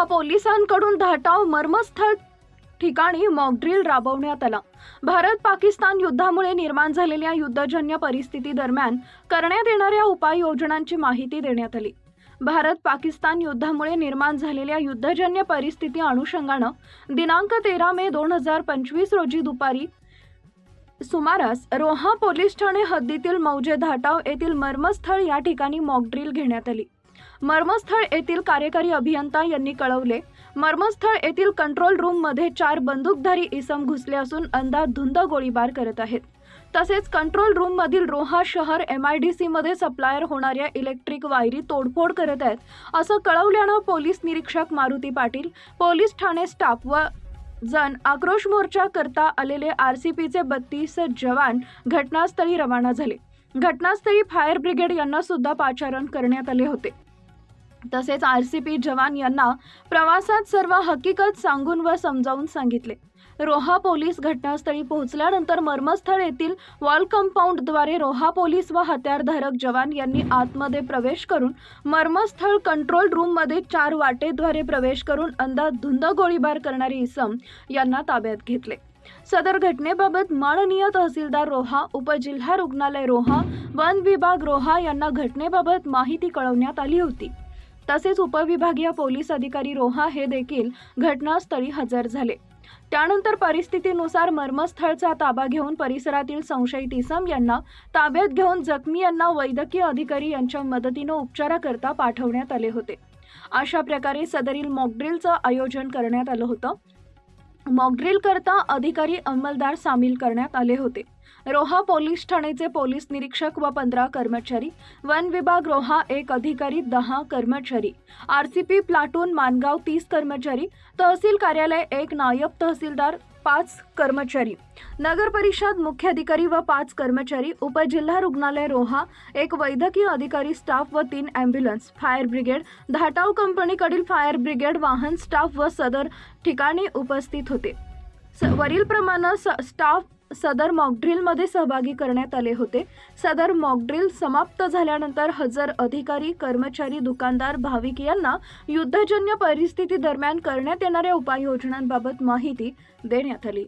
रोहा पोलिसांकडून धाटाव मर्मस्थळ ठिकाणी मॉकड्रिल राबवण्यात आला। भारत पाकिस्तान युद्धामुळे निर्माण झालेल्या युद्धजन्य परिस्थिती दरम्यान करण्यात येणाऱ्या उपाययोजनांची माहिती देण्यात आली। भारत पाकिस्तान युद्धामुळे निर्माण झालेल्या युद्धजन्य परिस्थिती अनुषंगाने दिनांक 13 मे 2025 रोजी दुपारी सुमारास रोहा पोलीस ठाणे हद्दीतील मौजे धाटाव येथील मर्मस्थळ या ठिकाणी मॉकड्रिल घेण्यात आली। मर्मस्थळ येथील कार्यकारी अभियंता यांनी कळवले, मर्मस्थळ येथील कंट्रोल रूम मध्ये 4 बंदूकधारी इसम घुसले असून अंधाधुंद गोळीबार करत आहेत। तसेच कंट्रोल रूम मधील रोहा शहर MIDC मध्ये सप्लायर होणाऱ्या इलेक्ट्रिक वायरी तोडफोड करत आहेत, असं कळवल्यानं पोलीस निरीक्षक मारुती पाटील, पोलीस ठाणे स्टाफ व जण आक्रोश मोर्चा करता आलेले RCPचे 32 जवान घटनास्थळी रवाना झाले। घटनास्थळी फायर ब्रिगेड यांना सुद्धा पाचारण करण्यात आले होते। तसेच RCP जवान यांना प्रवासात सर्व हकीकत सांगून व समजावून सांगितले। रोहा पोलीस घटनास्थळी पोहोचल्यानंतर मर्मस्थळ येथील वॉल कंपाऊंडद्वारे रोहा पोलीस व हत्यारधारक जवान यांनी आतमध्ये प्रवेश करून मर्मस्थळ कंट्रोल रूम मध्ये 4 वाटेद्वारे प्रवेश करून अंधाधुंद गोळीबार करणारे इसम यांना ताब्यात घेतले। सदर घटनेबाबत माननीय तहसीलदार रोहा, उपजिल्हा रुग्णालय रोहा, वन विभाग रोहा यांना घटनेबाबत माहिती कळवण्यात आली होती। तसेच उपविभागीय पोलीस अधिकारी रोहा हे देखील घटनास्थळी हजर झाले। त्यानंतर परिस्थितीनुसार मर्मस्थळचा ताबा घेऊन परिसरातील संशयित इसम यांना ताब्यात घेऊन जखमी यांना वैद्यकीय अधिकारी यांच्या मदतीने उपचाराकरता पाठवण्यात आले होते। अशा प्रकारे सदरील मॉकड्रिलचं आयोजन करण्यात आलं होतं। मॉकड्रिल करता अधिकारी अंमलदार सामील करण्यात आले होते। रोहा पोलीस ठाणेचे पोलीस निरीक्षक व 15 कर्मचारी, वन विभाग रोहा 1 अधिकारी, 10 कर्मचारी, RCP प्लाटून मानगाव 30 कर्मचारी, तहसील कार्यालय 1 नायब तहसीलदार 5 कर्मचारी, नगर परिषद मुख्याधिकारी व 5 कर्मचारी, उपजिल्हा रुग्णालय रोहा 1 वैद्यकीय अधिकारी स्टाफ व 3 ॲम्ब्युलन्स, फायर ब्रिगेड, धाटाव कंपनीकडील फायर ब्रिगेड वाहन स्टाफ व सदर ठिकाणी उपस्थित होते। वरील प्रमाणे स्टाफ सदर मॉकड्रिलमध्ये सहभागी करण्यात आले होते। सदर मॉकड्रिल समाप्त झाल्यानंतर हजर अधिकारी, कर्मचारी, दुकानदार, भाविक यांना युद्धजन्य परिस्थिती दरम्यान करण्यात येणाऱ्या उपाययोजनांबाबत माहिती देण्यात आली।